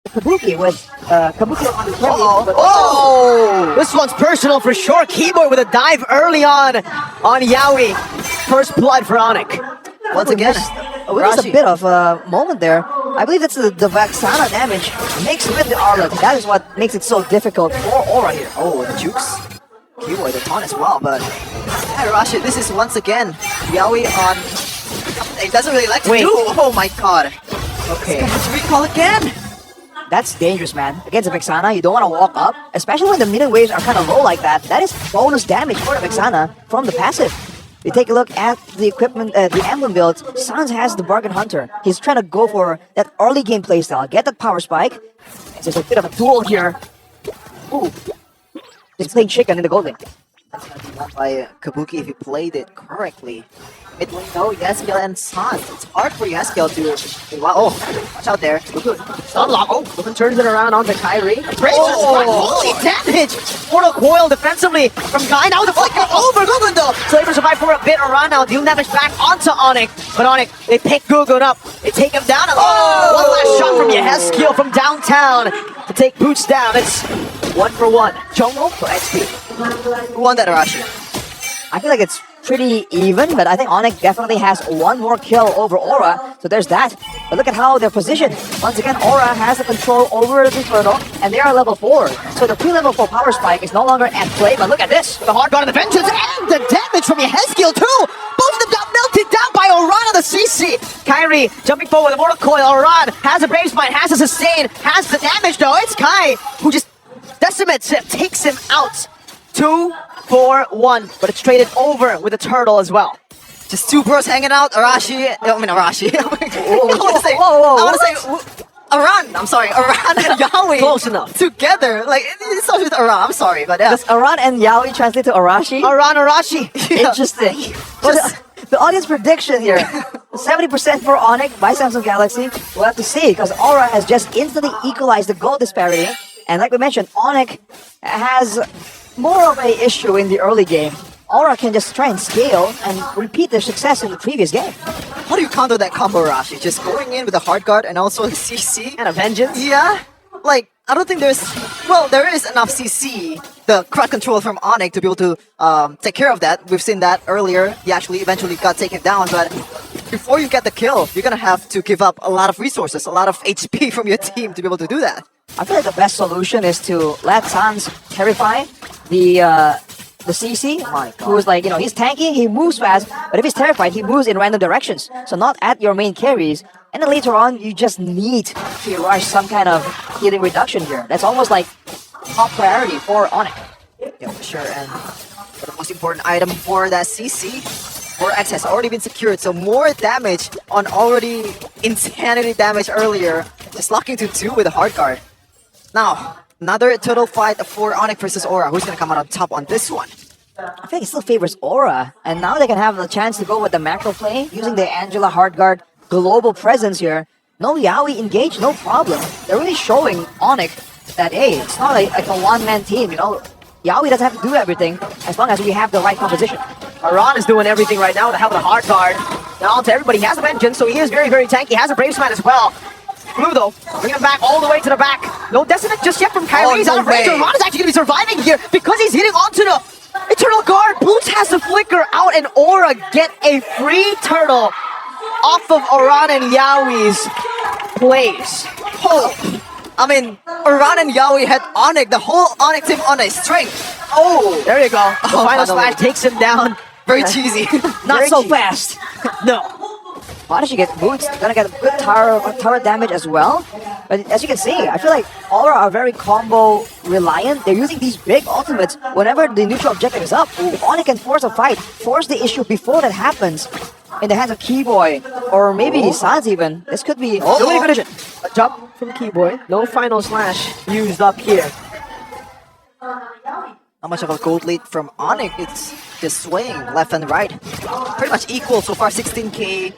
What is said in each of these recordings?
Kabuki with Kabuki on the Oh! This one's personal for sure. Keyboard with a dive early on Yawi. First blood for Onic. Once again, we missed a bit of a moment there. I believe it's the Vexana damage mixed with the Arlet. That is what makes it so difficult for Aura here. Oh, the jukes. Keyboard, the taunt as well, but yeah, Rashi, this is once again Yawi on. It doesn't really like to do. Oh my god. Okay. Recall again. That's dangerous, man. Against the Vexana, you don't want to walk up, especially when the minion waves are kind of low like that. That is bonus damage for the Vexana from the passive. You take a look at the equipment, the emblem build. Sans has the Bargain Hunter. He's trying to go for that early game playstyle, get that power spike. It's just a bit of a duel here. Ooh. He's playing chicken in the gold lane. That's going to be won by Kabuki if he played it correctly. Mid lane though, Yaskiel and Sans. It's hard for Yaskiel to... Wow, oh, watch out there. Stun lock. Oh, Lupin turns it around onto Kairi. Holy damage! Mortal Coil defensively from Guy. Now the flicker over Gugun though. So able to survive for a bit around now. Deal damage back onto Onic. But Onic, they pick Gugun up. They take him down. Oh! One last shot from Yaskiel from downtown to take Boots down. It's 1-for-1. Jungle for XP. Who won that, Arashi? I feel like it's pretty even, but I think Onic definitely has one more kill over Aura, so there's that. But look at how they're positioned. Once again, Aura has the control over the turtle, and they are level 4. So the pre-level 4 power spike is no longer at play, but look at this. The hard guard of the vengeance and the damage from Yaskiel too! Both of them got melted down by Oran on the CC! Kairi jumping forward with a Mortal Coil. Oran has a Brave Spine, has a sustain, has the damage though. It's Kai who just decimates him, takes him out. 2-4-1, but it's traded over with the turtle as well. Just two bros hanging out. Arashi, I mean Arashi. I want to say Aran. I'm sorry, Aran and Yawi. Close enough. Together, like it starts with Aran. I'm sorry, but yeah. Does Aran and Yawi translate to Arashi? Aran, Arashi. Yeah. Interesting. The audience prediction here: 70% for Onic by Samsung Galaxy. We'll have to see because Aura has just instantly equalized the gold disparity, and like we mentioned, Onic has more of an issue in the early game. Aura can just try and scale and repeat their success in the previous game. How do you counter that combo, Rashi? Just going in with a hard guard and also a CC? And a vengeance? Yeah. Like, I don't think there's... Well, there is enough CC, the crowd control from Onic to be able to take care of that. We've seen that earlier. He actually eventually got taken down, but before you get the kill, you're gonna have to give up a lot of resources, a lot of HP from your team to be able to do that. I feel like the best solution is to let Sans terrify the CC, who is like, you know, he's tanky, he moves fast, but if he's terrified, he moves in random directions. So not at your main carries. And then later on, you just need to rush some kind of healing reduction here. That's almost like top priority for Onic. Yeah, for sure. And the most important item for that CC, 4X has already been secured, so more damage on already insanity damage earlier. Just locking to 2 with a hard guard. Now, another total fight for Onic versus Aura. Who's gonna come out on top on this one? I think it still favors Aura, and now they can have the chance to go with the macro play using the Angela Hardguard global presence here. No Yawi engaged, no problem. They're really showing Onic that, hey, it's not like a one-man team, you know. Yawi doesn't have to do everything as long as we have the right composition. Aran is doing everything right now with the help of the hard guard. Now to everybody, he has a vengeance, so he is very, very tanky. He has a Brave Smash as well. Blue though, bringing him back all the way to the back. No decimate just yet from Kairi. He's out of range. Aran is actually going to be surviving here because he's hitting onto the Eternal Guard. Boots has the flicker out and Aura get a free turtle off of Aran and Yawi's plays. Oh, I mean, Aran and Yawi had Onic, the whole Onic team on a string. Oh, there you go. The final splash takes him down. Very cheesy. Not so fast. No. Why does she get Boots? Gonna get a good tower damage as well. But as you can see, I feel like Aura are very combo reliant. They're using these big ultimates whenever the neutral objective is up. If Onic can force a fight, force the issue before that happens in the hands of Keyboy, or maybe Sans even. This could be a really good addition. A jump from Keyboy. No final slash used up here. Not much of a gold lead from Onic. It's just swaying left and right. Pretty much equal so far, 16k.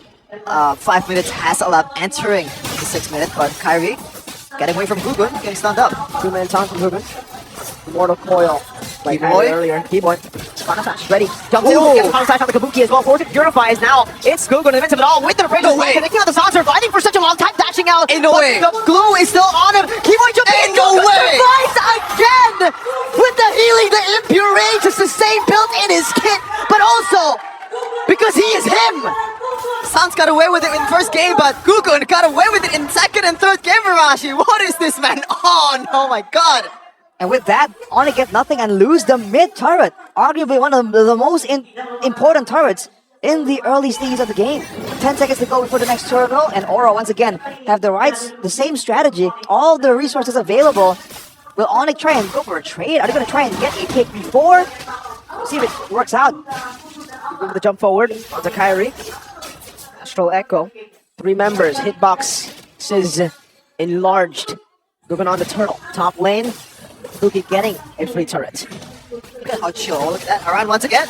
5 minutes has allowed entering the 6 minutes, but Kairi getting away from Gugun, getting stunned up. 2 minutes on from Gugun. Mortal Coil. Like earlier. Keyboy. Final Slash ready. Jumps in. Gets a Final Slash on the Kabuki as well. Forces purifies now. It's Gugun invincible it all with the Rage. Connecting on the Sans, surviving for such a long time, dashing out. In the way. The glue is still on him. feeling the impure rage to sustain built in his kit, but also because he is him. Sans got away with it in first game, but Gugun got away with it in second and third game, Marashi. What is this man on? Oh my god. And with that, Onic get nothing and lose the mid turret. Arguably one of the most important turrets in the early stages of the game. 10 seconds to go before the next turret roll, and Aura once again have the same strategy, all the resources available. Will Onic try and go for a trade? Are they going to try and get a pick before? See if it works out. Move the jump forward onto Kairi. Astral Echo. 3 members. Hitbox is enlarged. Moving on to Turtle. Top lane. Kabuki getting a free turret. Look at how chill. Look at that. Around once again.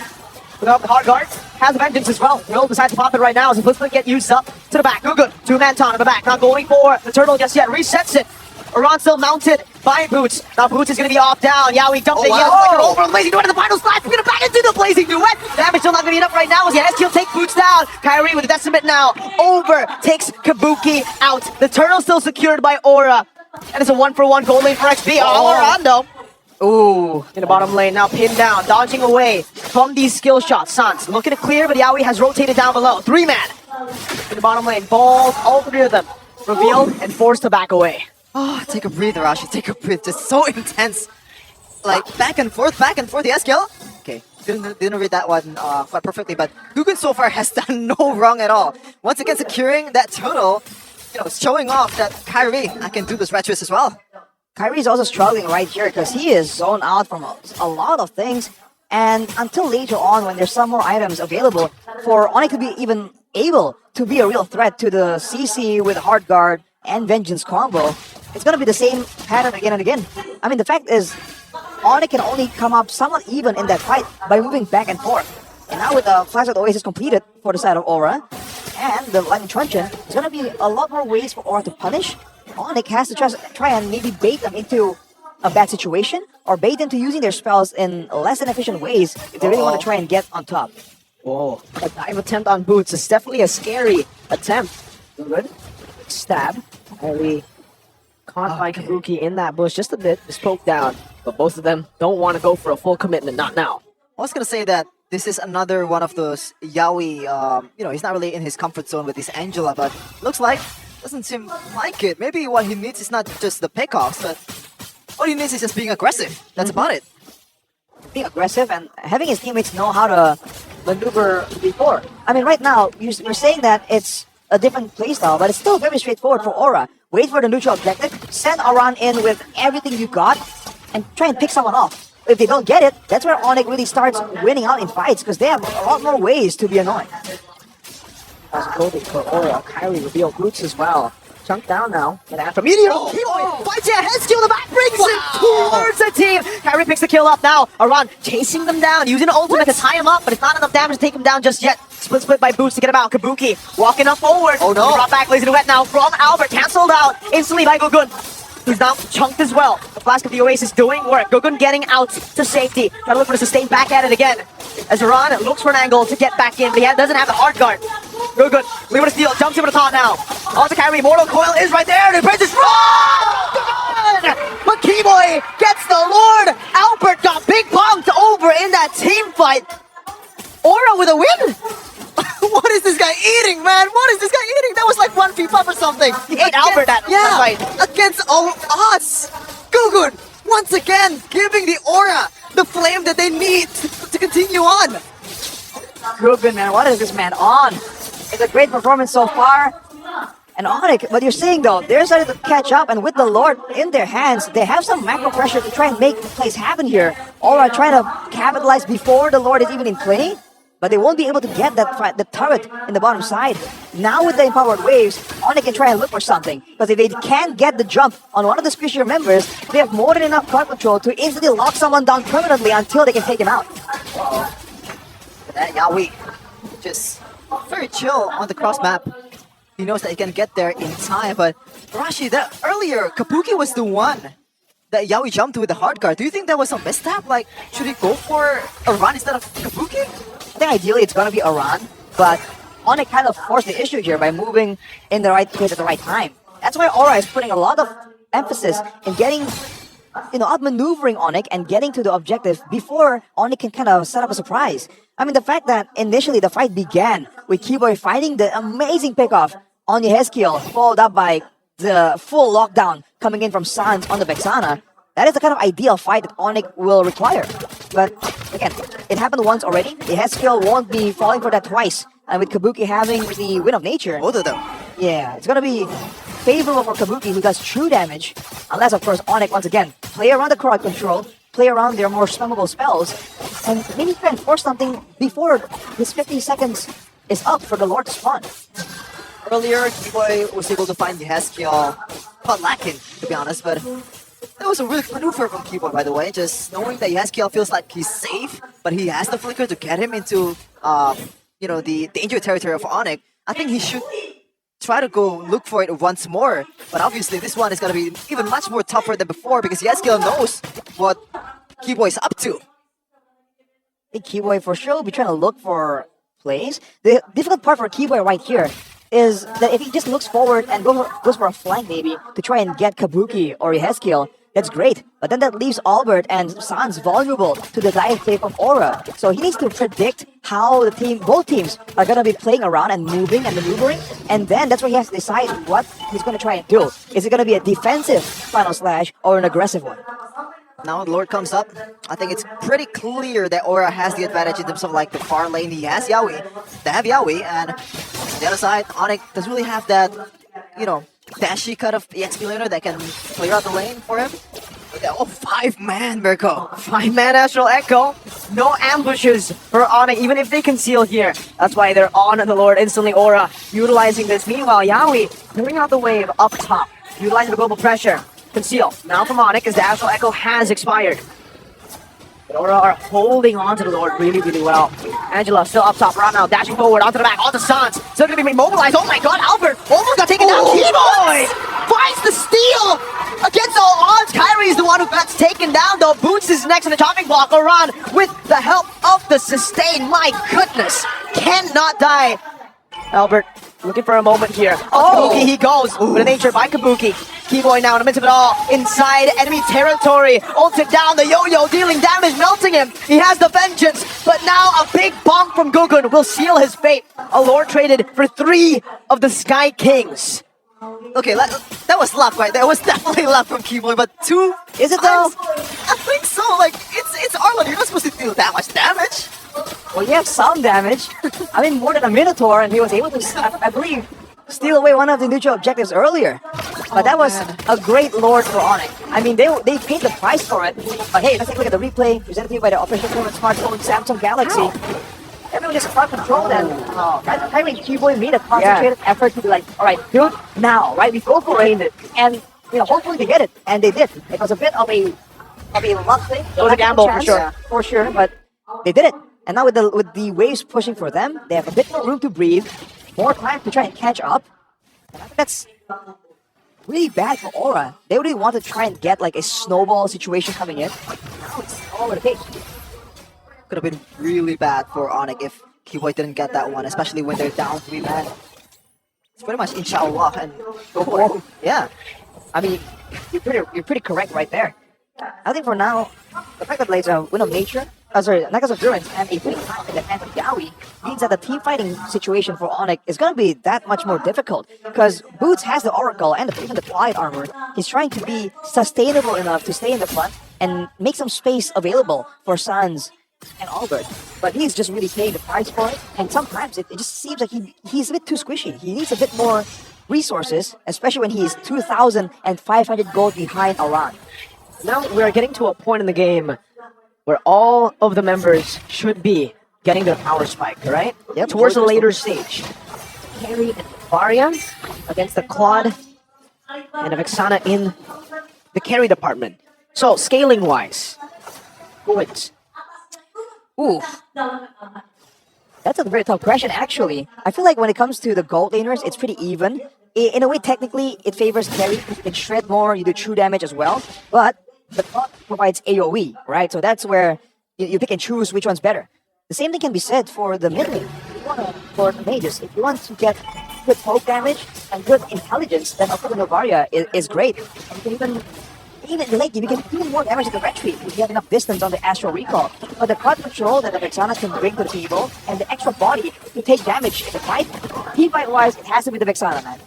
Without the hard guard, has a vengeance as well. Will decides to pop it right now as the footprint get used up to the back. Gugun, 2-man taunt in the back. Not going for the turtle just yet. Resets it. Aran still mounted by Boots. Now Boots is going to be off down. Yawi dumped it. Wow. Over Blazing Duet in the final slide. We're going to back into the Blazing Duet. Damage still not going to be enough right now as the STL take Boots down. Kairi with the Decimate now. Over takes Kabuki out. The turtle still secured by Aura. And it's a 1-for-1 gold lane for XP. Aran though. Ooh, in the bottom lane, now pinned down, dodging away from these skill shots. Sans looking to clear, but Yawi has rotated down below. 3-man in the bottom lane, balls, all 3 of them revealed and forced to back away. Oh, take a breather, Rashi. Take a breath. Just so intense. Like, back and forth, yes, Gil? Okay, didn't read that one quite perfectly, but Gugun so far has done no wrong at all. Once again, securing that turtle, you know, showing off that Kairi, I can do this red twist as well. Kairi is also struggling right here because he is zoned out from a lot of things. And until later on, when there's some more items available, for Onic to be even able to be a real threat to the CC with Hard Guard and Vengeance combo, it's going to be the same pattern again and again. I mean, the fact is, Onic can only come up somewhat even in that fight by moving back and forth. And now with the Flash of the Oasis completed for the side of Aura, and the Lightning Truncheon, there's going to be a lot more ways for Aura to punish. Onic has to try and maybe bait them into a bad situation, or bait them to using their spells in less than efficient ways if they really want to try and get on top. Whoa, a dive attempt on Boots is definitely a scary attempt. Good. Stab. Kairi caught by Kabuki in that bush just a bit, just poked down, but both of them don't want to go for a full commitment, not now. I was going to say that this is another one of those Yawi, you know, he's not really in his comfort zone with this Angela, but looks like, doesn't seem like it. Maybe what he needs is not just the pickoffs, but what he needs is just being aggressive. That's about it. Being aggressive and having his teammates know how to maneuver before. I mean, right now, you're saying that it's a different playstyle, but it's still very straightforward for Aura. Wait for the neutral objective, send Aran in with everything you got, and try and pick someone off. If they don't get it, that's where Onic really starts winning out in fights, because they have a lot more ways to be annoying. That's golding for Aura. Kairi revealed Boots as well. Chunk down now. And after Meteor, fights it, head steal the back, brings it towards the team. Kairi picks the kill up now. Aran chasing them down, using the ultimate to tie him up, but it's not enough damage to take him down just yet. Split by Boots to get him out. Kabuki walking up forward. Oh no. Brought back Blazing Duet now from Albert. Cancelled out instantly by Gugun. He's now chunked as well. The Flask of the Oasis doing work. Gugun getting out to safety. Trying to look for the sustain back at it again. As Aran looks for an angle to get back in, but he doesn't have the hard guard. Gugun, leave it to steal, jumps over the top now. On to Kairi, Mortal Coil is right there, and the bridge is wrong! But Keyboy gets the Lord. Albert got big bumped over in that team fight. Aura with a win! What is this guy eating, man? What is this guy eating? That was like 1v5 or something. He ate Albert that fight. Against all odds. Gugun, once again, giving the Aura the flame that they need to continue on. Gugun, man, what is this man on? It's a great performance so far. And Onic, what you're saying though, they're starting to catch up, and with the Lord in their hands, they have some macro pressure to try and make the plays happen here. Aura trying to capitalize before the Lord is even in play. But they won't be able to get the turret in the bottom side. Now with the empowered waves, Onic can try and look for something. Because if they can get the jump on one of the Squishier members, they have more than enough crowd control to instantly lock someone down permanently until they can take him out. That Yawi just very chill on the cross map. He knows that he can get there in time, but Rashi, that earlier, Kabuki was the one that Yawi jumped with the hard guard. Do you think that was a misstep? Like, should he go for a run instead of Kabuki? I think ideally it's going to be Aran, but Onic kind of forced the issue here by moving in the right place at the right time. That's why Aura is putting a lot of emphasis in getting outmaneuvering Onic and getting to the objective before Onic can kind of set up a surprise. I mean, the fact that initially the fight began with Keyboy finding the amazing pickoff on Yehezkiel, followed up by the full lockdown coming in from Sans on the Vexana, that is the kind of ideal fight that Onic will require. But again, it happened once already. Yehezkiel won't be falling for that twice. And with Kabuki having the Wind of Nature, Both of them. yeah, it's gonna be favorable for Kabuki, who does true damage. Unless, of course, Onic once again play around the crowd control, play around their more spammable spells, and maybe try and force something before this 50 seconds is up for the Lord to spawn. Earlier, Keyboy was able to find Yehezkiel, but lacking, to be honest, but that was a really good maneuver from Keyboy, by the way. Just knowing that Yehezkiel feels like he's safe, but he has the flicker to get him into, the danger territory of Onic. I think he should try to go look for it once more. But obviously, this one is going to be even much more tougher than before because Yehezkiel knows what Keyboy is up to. I think Keyboy for sure will be trying to look for plays. The difficult part for Keyboy right here is that if he just looks forward and goes for a flank maybe to try and get Kabuki or Yehezkiel, that's great. But then that leaves Albert and Sans vulnerable to the dive tape of Aura. So he needs to predict how both teams are going to be playing around and moving and maneuvering. And then that's where he has to decide what he's going to try and do. Is it going to be a defensive Final Slash or an aggressive one? Now the Lord comes up. I think it's pretty clear that Aura has the advantage in terms of like the far lane. He has Yawi. They have Yawi, and on the other side, Onic doesn't really have that, dashy cut of EXP laner that can clear out the lane for him. Oh, 5-man Mirko. 5-man Astral Echo. No ambushes for Onic, even if they conceal here. That's why they're on the Lord instantly. Aura utilizing this. Meanwhile, Yawi clearing out the wave up top, utilizing the global pressure. Conceal. Now from Onic as the Astral Echo has expired. But Aura are holding on to the Lord really, really well. Angela still up top right now, dashing forward onto the back, onto Sans. Still going to be immobilized. Oh my god, Albert almost got taken down. Keyboy finds the steal against all odds. Kairi is the one who gets taken down though. Boots is next in the chopping block. Aran with the help of the sustain. My goodness, cannot die. Albert looking for a moment here. Oh, Kabuki he goes with a nature by Kabuki. Keyboy now in the midst of it all, inside enemy territory. Ulted down, the yo-yo dealing damage, melting him. He has the vengeance, but now a big bonk from Gugun will seal his fate. A Lord traded for 3 of the Sky Kings. Okay, that was luck, right? That was definitely luck from Keyboy, but 2 Is it though? I think so. Like it's Arlen. You're not supposed to deal that much damage. Well, you have some damage. I mean, more than a Minotaur, and he was able to, I believe, steal away one of the neutral objectives earlier. But that was a great Lord for Onic. I mean, they paid the price for it. But hey, let's take a look at the replay presented to you by the official smartphone Samsung Galaxy. Everyone just front control then. Kairi and Keyboy made a concentrated effort to be like, alright, dude, now, right? We go for it. And, hopefully they get it. And they did. It was a bit of a luck thing. It was a gamble for sure. For sure, but they did it. And now with the waves pushing for them, they have a bit more room to breathe, more time to try and catch up. And I think that's really bad for Aura. They really want to try and get like a snowball situation coming in. Now it's all over the page. Could have been really bad for Onic if Keyboy didn't get that one, especially when they're down 3-man. It's pretty much inshallah and go for it. Yeah. I mean, you're pretty correct right there. I think for now, the fact that there's a Wind of Nature, Necklace of Endurance, and a winning time in the hands of Yawi means that the team fighting situation for Onic is going to be that much more difficult. Because Boots has the Oracle and even the Plied Armor. He's trying to be sustainable enough to stay in the front and make some space available for Sans and Albert. But he's just really paying the price for it. And sometimes it just seems like he's a bit too squishy. He needs a bit more resources, especially when he's 2,500 gold behind Aran. Now we're getting to a point in the game where all of the members should be getting their power spike, right? Yep. Towards the later stage. Kairi and Varia against the Claude and a Vexana in the carry department. So, scaling-wise, who wins? Ooh. That's a very tough question, actually. I feel like when it comes to the gold laners, it's pretty even. In a way, technically, it favors carry. You can shred more, you do true damage as well. But the Claude provides AoE, right? So that's where you pick and choose which one's better. The same thing can be said for the mid lane. For the mages, if you want to get good poke damage and good intelligence, then of course Novaria is great. And you can even in the late game, you can do even more damage in the retreat if you have enough distance on the Astral Recall. But the crowd control that the Vexana can bring to the table, and the extra body to take damage in the fight, team fight-wise, it has to be the Vexana, man.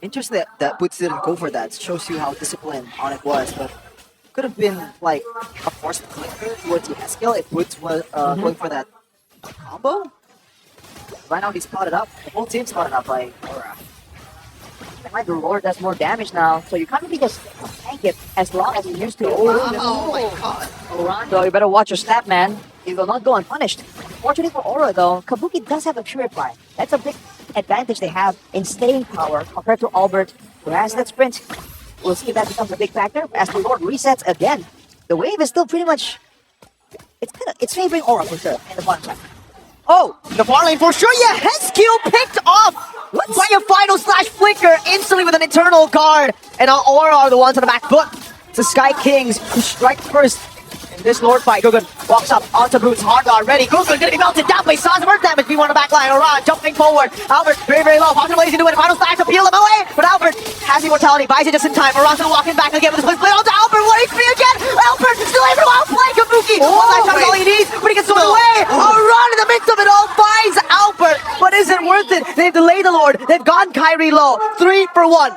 Interesting that Boots didn't go for that. It shows you how disciplined Onic was, but could have been like a forced flicker towards the skill if Boots was going for that combo. Right now he's spotted up. The whole team spotted up by AURORA. And the Lord does more damage now, so you can't really just tank it as long as you used to. Oh my god. Rondo, you better watch your stat, man. He will not go unpunished. Fortunately for Aura, though, Kabuki does have a Purify. That's a big advantage they have in staying power compared to Albert, who has that sprint. We'll see if that becomes a big factor as the Lord resets again. The wave is still pretty much... It's favoring Aura for sure in the bottom side. Oh, the far lane for sure. Yeah, head skill picked off by a final slash flicker instantly with an internal guard. And now Aura are the ones on the back foot. It's the Sky Kings who strike first in this Lord fight. Gugun walks up onto Boots, hard guard ready. Gugun gonna be melted down by Sans Earth damage. V1 on the back line. Aura jumping forward. Albert very, very low. Possibly to do it. Final slash to peel him away. But Albert has immortality. Buys it just in time. Aura's gonna walk in back again with the split onto Albert. 1 HP again. Albert still able to outplay Kabuki. One last shot is all he needs, but he gets thrown away. Aura in the midst of it all finds Albert. But is it worth it? They've delayed the Lord. They've gone Kairi low. 3 for 1.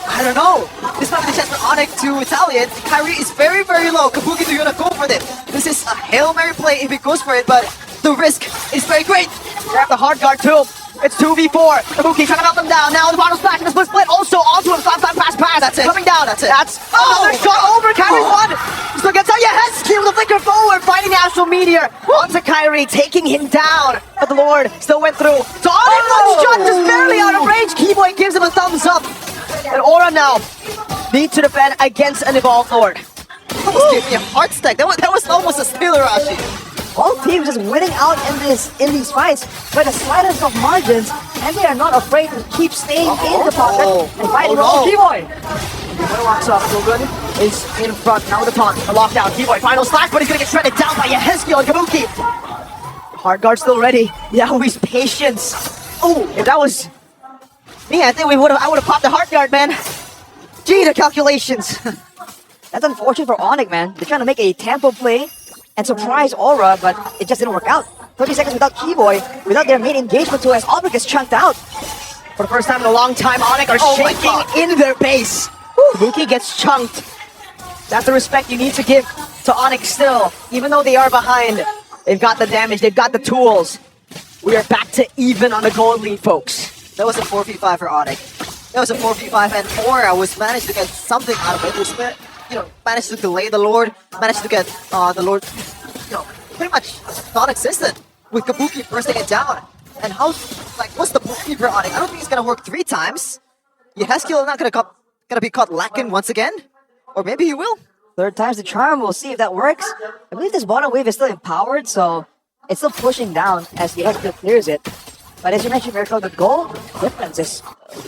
I don't know. This might be the chance for Onic to retaliate. Kairi is very, very low. Kabuki is gonna go for this. This is a Hail Mary play if he goes for it, but the risk is very great. Grab the hard guard too. It's 2v4. Kabuki trying to melt them down. Now the bottom splash and the split also onto him. Slam, pass. That's it. Coming down. That's it. That's another shot over. Kairi's one. Still gets out. Yeah, head skill with the flicker forward. Fighting the Astral Meteor. Onto Kairi, taking him down. But the Lord still went through. So Onic one shot just barely out of range. Keyboy gives him a thumbs up. And Aura now needs to defend against an Evolved Lord. Almost gave me a heart stack. That was almost a stealer, Rashi. All teams just winning out in these fights by the slightest of margins, and they are not afraid to keep staying in the pocket and fighting. Keyboy! Keyboy walks up. Gugun is in front now with the taunt. The lockdown. Keyboy final slash, but he's gonna get shredded down by Yehezkiel and Kabuki. Hard guard still ready. Yawi's patience. Oh, if that was me, I think I would have popped the hard guard, man. Gee, the calculations. That's unfortunate for Onic, man. They're trying to make a tempo play and surprise Aura, but it just didn't work out. 30 seconds without Keyboy, without their main engagement too, as Albert gets chunked out. For the first time in a long time, Onic are shaking in their base. Kabuki gets chunked. That's the respect you need to give to Onic still. Even though they are behind, they've got the damage, they've got the tools. We are back to even on the gold lead, folks. That was a 4v5 for Onic. That was a 4v5, and Aura was managed to get something out of it. Managed to delay the Lord, managed to get the Lord, pretty much non-existent with Kabuki bursting it down. And what's the point for Onic? I don't think it's gonna work 3 times. Yehezkiel not gonna be caught lacking once again, or maybe he will. 3rd time's the charm. We'll see if that works. I believe this bottom wave is still empowered, so it's still pushing down as the Yehezkiel clears it. But as you mentioned, Miracle, the goal difference is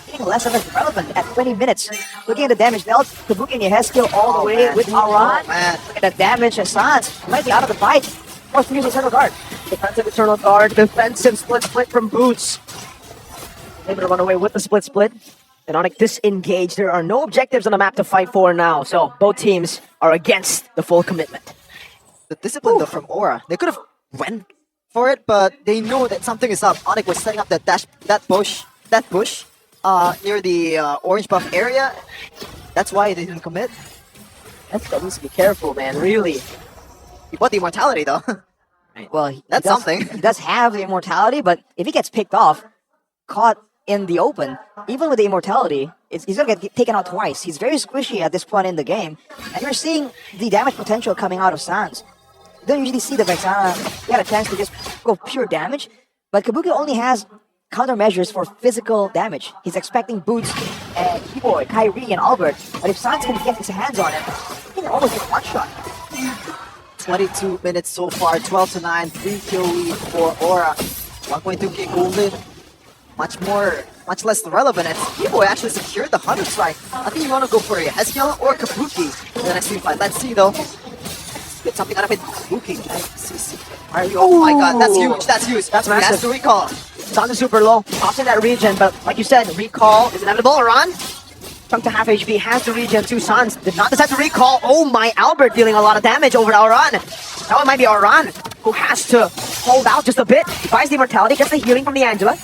getting less and less relevant at 20 minutes. Looking at the damage dealt, Kabuki and Yehezkiel all the way with Aura. Look at the damage, and Sans might be out of the fight. Forced to use Eternal Guard. Defensive Eternal Guard, defensive split from Boots. Able to run away with the split. And Onic disengaged. There are no objectives on the map to fight for now, so both teams are against the full commitment. The discipline though from Aura, they could have went for it, but they know that something is up. Onic was setting up that bush near the orange buff area. That's why they didn't commit. That needs to be careful, man, really. He bought the immortality though. Well, that's something. He does have the immortality, but if he gets picked off, caught in the open, even with the immortality, he's gonna get taken out twice. He's very squishy at this point in the game, and you're seeing the damage potential coming out of Sans. You don't usually see the Vexana get a chance to just go pure damage, but Kabuki only has countermeasures for physical damage. He's expecting Boots and Keyboy, Kairi, and Albert, but if Sans can get his hands on him, he can almost get one shot. 22 minutes so far, 12-9, 3-kill lead for Aura. 1.2k golden, much less relevant, and Keyboy actually secured the 100 strike. I think you want to go for a Yehezkiel or Kabuki in the next team fight. Let's see though. Get something out of it. Kabuki. Oh my god, that's huge, that's huge. That's massive. He has to recall. Sans is super low, pops in that region, but like you said, recall is inevitable. Iran Chunk to half HP, has to regen. Two Suns did not decide to recall. Oh my, Albert dealing a lot of damage over to Auran. That one might be Auran who has to hold out just a bit. Buys the immortality, gets the healing from the Angela.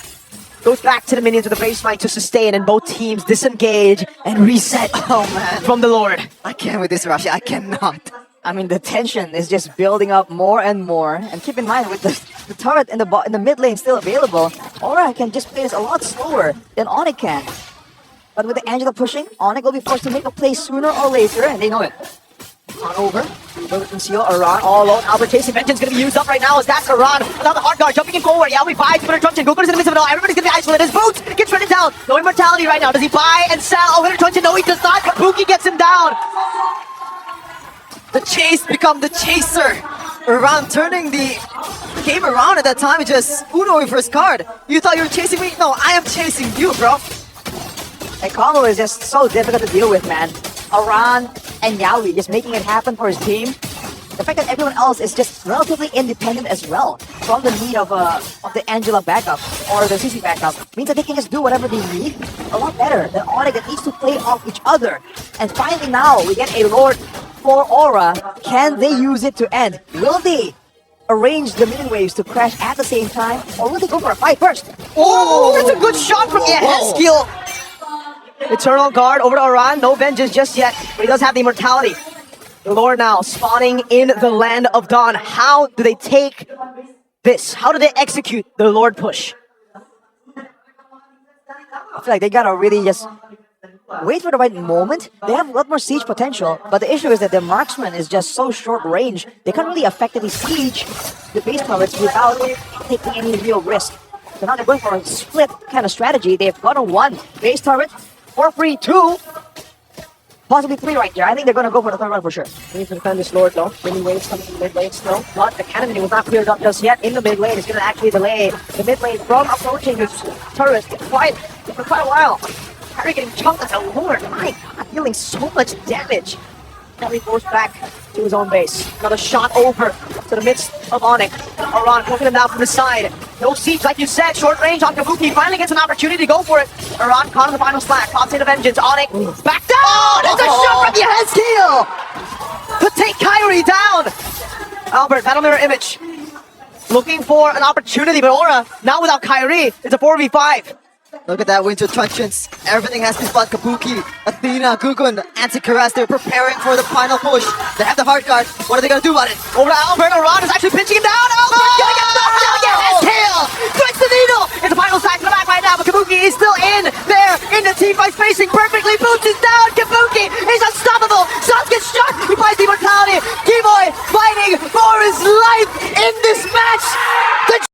Goes back to the minions with the base smite to sustain, and both teams disengage and reset. Oh man, from the Lord. I can't with this Rashi. I cannot. I mean, the tension is just building up more and more. And keep in mind, with the turret in the mid lane still available, Aura can just play this a lot slower than Onic can. But with the Angela pushing, Onic will be forced to make a play sooner or later, and they know it. On over, over conceal, Auran all alone. Albert chasing vengeance gonna be used up right now as that's Auran. Another hard guard jumping in forward. Yawi buys, Winter Truncheon. Goku's in the midst of it all. Everybody's gonna be isolated. His boots gets shredded down. No immortality right now. Does he buy and sell? Oh, Winter Truncheon, no, he does not. Kabuki gets him down. The chase become the chaser. Around turning the game around at that time, it just Uno with first card. You thought you were chasing me? No, I am chasing you, bro. And combo is just so difficult to deal with, man. Auran and Yawi just making it happen for his team. The fact that everyone else is just relatively independent as well from the need of the Angela backup or the CC backup means that they can just do whatever they need a lot better than Onic that needs to play off each other. And finally now we get a Lord for Aura. Can they use it to end? Will they arrange the minion waves to crash at the same time, or will they go for a fight first? Oh, that's a good shot from the head skill. Eternal Guard over to Auran. No vengeance just yet, but he does have the immortality. The Lord now spawning in the land of Dawn. How do they take this? How do they execute the Lord push? I feel like they gotta really just wait for the right moment. They have a lot more siege potential, but the issue is that their marksman is just so short range. They can't really effectively siege the base turrets without taking any real risk. So now they're going for a split kind of strategy. They've gotten one base turret for free, two, possibly three right there. I think they're gonna go for the third one for sure. We need to defend this Lord though. Mini waves coming in the mid lane still. But the cannon was not cleared up just yet in the mid lane. It's gonna actually delay the mid lane from approaching this turret for quite a while. Kairi getting chunked as a Lord. My god, dealing so much damage. Kairi forced back to his own base. Another shot over to the midst of Onic. Auran poking him down from the side. No siege, like you said. Short range on Kabuki. Finally gets an opportunity to go for it. Auran caught in the final slack. Pops into vengeance. Onic back down. There's a shot from the head steal to take Kairi down. Albert, battle mirror image. Looking for an opportunity, but Aura now without Kairi. It's a 4v5. Look at that Winter Truncheons. Everything has been fought. Kabuki, Athena, Gugun, Anti-Karas. They're preparing for the final push. They have the hard guard. What are they gonna do about it? Over to Albert. Auran is actually pinching him down. Albert gonna get knocked down. Get his tail. Twist the needle. It's a final sack to the back right now, but Kabuki is still in there in the team fight, spacing perfectly. Boots is down. Kabuki is unstoppable. Suns gets shot. He buys the immortality. Keyboy fighting for his life in this match. The